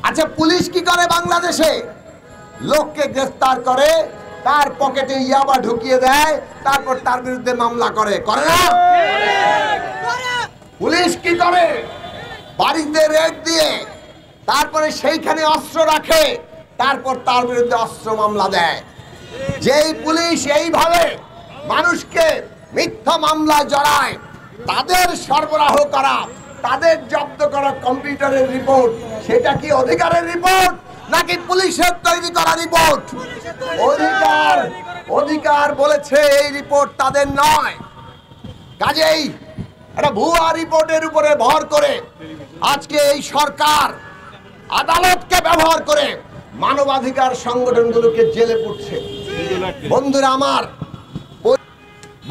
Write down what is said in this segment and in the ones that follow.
আচ্ছা, পুলিশ কি করে বাংলাদেশে? লোককে গ্রেফতার করে, তার পকেটে ইয়াবা ঢুকিয়ে দেয়, তারপর তার বিরুদ্ধে মামলা করে না? পুলিশ কি করে? বাড়িতে রেড দিয়ে তারপরে সেইখানে অস্ত্র রাখে, তারপর তার বিরুদ্ধে অস্ত্র মামলা দেয়। যেই পুলিশ এইভাবে মানুষকে মিথ্যা মামলায় জড়ায়, তাদের সরবরাহ করা, তাদের জব্দ করা কম্পিউটারের রিপোর্ট, সেটা কি অধিকারের রিপোর্ট নাকি পুলিশের তৈরি করা রিপোর্ট? অধিকার বলেছে এই রিপোর্ট তাদের নয়। কাজেই একটা ভুয়া রিপোর্টের উপরে ভর করে আজকে এই সরকার আদালতকে ব্যবহার করে মানবাধিকার সংগঠনগুলোকে জেলে পুরছে।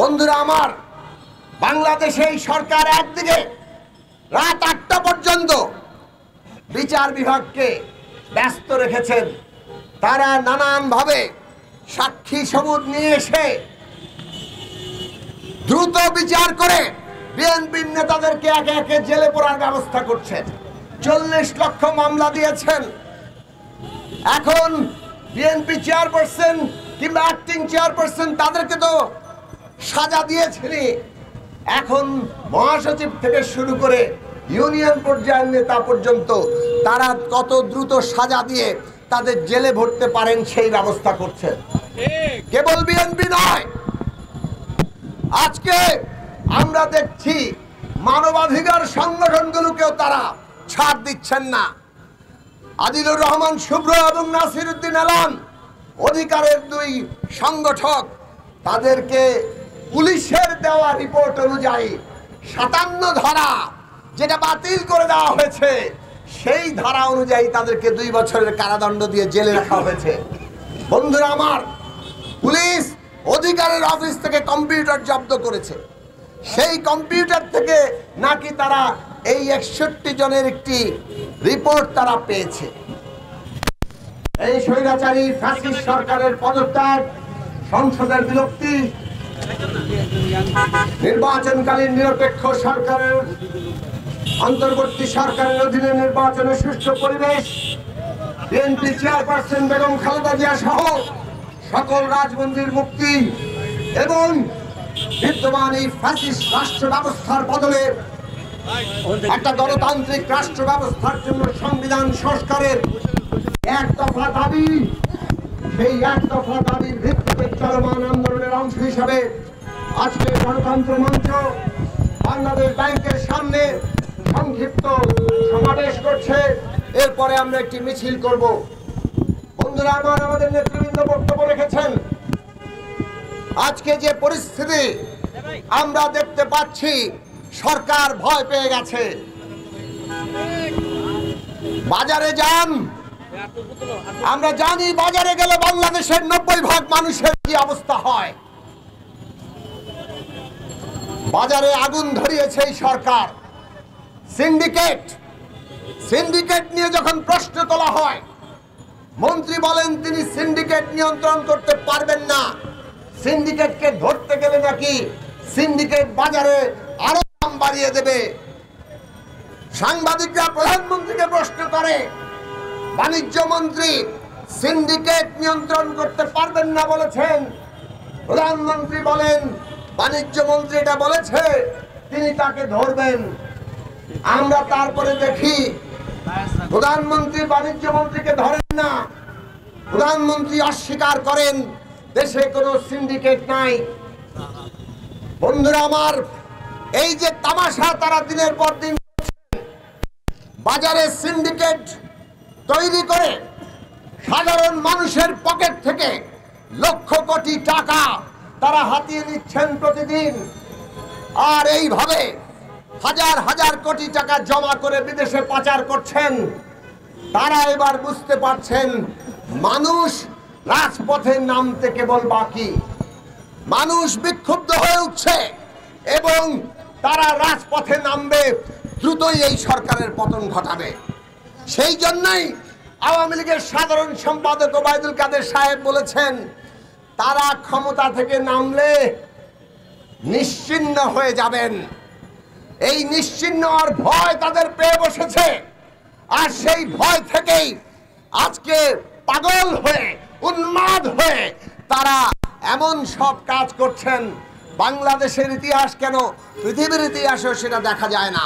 বন্ধুরা আমার, বাংলাদেশে এই সরকার একদিকে রাত ৮টা পর্যন্ত বিচার বিভাগকে ব্যস্ত রেখেছেন। তারা নানানভাবে সাক্ষী সবুত নিয়ে এসে দ্রুত বিচার করে বিএনপির নেতাদেরকে একে একে জেলে পড়ার ব্যবস্থা করছেন। ৪০ লক্ষ মামলা দিয়েছেন। এখন বিএনপি চেয়ারপারসন কিংবা অ্যাক্টিং চেয়ারপারসন, তাদেরকে তো সাজা দিয়েছিলেন। এখন মহাসচিব থেকে শুরু করে ইউনিয়ন পর্যায়ের নেতা পর্যন্ত তারা কত দ্রুত সাজা দিয়ে তাদের জেলে ভরতে পারেন সেই ব্যবস্থা করছেন। কেবল বিএনপি নয়, আজকে আমরা দেখছি মানবাধিকার সংগঠনগুলোকেও তারা ছাড় দিচ্ছেন না। আদিলুর রহমান শুভ্র এবং নাসির উদ্দিন আলম, অধিকারের দুই সংগঠক, তাদেরকে পুলিশের দেওয়া রিপোর্ট অনুযায়ী ৫৭ ধারা যেটা বাতিল করে দেওয়া হয়েছে, সেই ধারা অনুযায়ী তাদেরকে ২ বছরের কারাদণ্ড দিয়ে জেলে রাখা হয়েছে। বন্ধুরা আমার, পুলিশ অধিকারের অফিস থেকে কম্পিউটার জব্দ করেছে। সেই কম্পিউটার থেকে নাকি তারা এই ৬১ জনের একটি রিপোর্ট তারা পেয়েছে। এই স্বৈরাচারী ফ্যাসিস্ট সরকারের পদত্যাগ, সংসদের বিলুপ্তি, নির্বাচনকালীন নিরপেক্ষ সরকারের, অন্তর্বর্তী সরকারের অধীনে নির্বাচনের সুষ্ঠু পরিবেশ, বিএনপি চেয়ারপারসন বেগম খালেদা জিয়া সহ সকল রাজবন্দীর মুক্তি এবং বিদ্যমান এই ফ্যাসিস্ট রাষ্ট্র ব্যবস্থার বদলে একটা গণতান্ত্রিক রাষ্ট্র ব্যবস্থার জন্য সংবিধান সংস্কারের এক দফা দাবি, সেই এক দফা দাবির ভিত্তিতে চলমান আন্দোলনের অংশ হিসাবে আজকে গণতন্ত্র মঞ্চ বাংলাদেশ ব্যাংকের সামনে সংক্ষিপ্ত সমাবেশ করছে। এরপরে আমরা একটি মিছিল করব। বন্ধুরা আমার, আমাদের নেতৃবৃন্দ বক্তব্য রেখেছেন। আজকে যে পরিস্থিতি আমরা দেখতে পাচ্ছি, সরকার ভয় পেয়ে গেছে। বাজারে যান, আমরা জানি বাজারে গেলে বাংলাদেশের ৯০% মানুষের কি অবস্থা হয়। বাজারে আগুন ধরিয়েছে এই সরকার। সিন্ডিকেট নিয়ে যখন প্রশ্ন তোলা হয়, মন্ত্রী বলেন তিনি সিন্ডিকেট নিয়ন্ত্রণ করতে পারবেন না। সিন্ডিকেটকে ধরতে গেলে নাকি সিন্ডিকেট বাজারে আরো দাম বাড়িয়ে দেবে। সাংবাদিকরা প্রধানমন্ত্রীকে প্রশ্ন করে, বাণিজ্য মন্ত্রী সিন্ডিকেট নিয়ন্ত্রণ করতে পারবেন না বলেছেন। প্রধানমন্ত্রী বলেন বাণিজ্য মন্ত্রী এটা বলেছে, তিনি তাকে ধরবেন। আমরা তারপরে দেখি প্রধানমন্ত্রী বাণিজ্য মন্ত্রীকে ধরেন না। প্রধানমন্ত্রী অস্বীকার করেন দেশে কোনো সিন্ডিকেট নাই। বন্ধুরা আমার, এই যে তামাশা তারা দিনের পর দিন বাজারে সিন্ডিকেট তৈরি করে সাধারণ মানুষের পকেট থেকে লক্ষ কোটি টাকা তারা হাতিয়ে নিচ্ছেন প্রতিদিন। আর এইভাবে হাজার হাজার কোটি টাকা জমা করে বিদেশে পাচার করছেন। তারা এবার বুঝতে পারছেন মানুষ রাজপথে নামতে কেবল বাকি। মানুষ বিক্ষুব্ধ হয়ে উঠছে এবং তারা রাজপথে নামবে, দ্রুতই এই সরকারের পতন ঘটাবে। সেই জন্যই আওয়ামী লীগের সাধারণ সম্পাদক ওবায়দুল কাদের সাহেব বলেছেন, তারা ক্ষমতা থেকে নামলে নিশ্চিহ্ন হয়ে যাবেন। এই নিশ্চিহ্ন আর ভয় তাদের পেয়ে বসেছে। আর সেই ভয় থেকেই আজকে পাগল হয়ে উন্মাদ হয়ে তারা এমন সব কাজ করছেন। বাংলাদেশের ইতিহাস কেন পৃথিবীর ইতিহাসেও সেটা দেখা যায় না।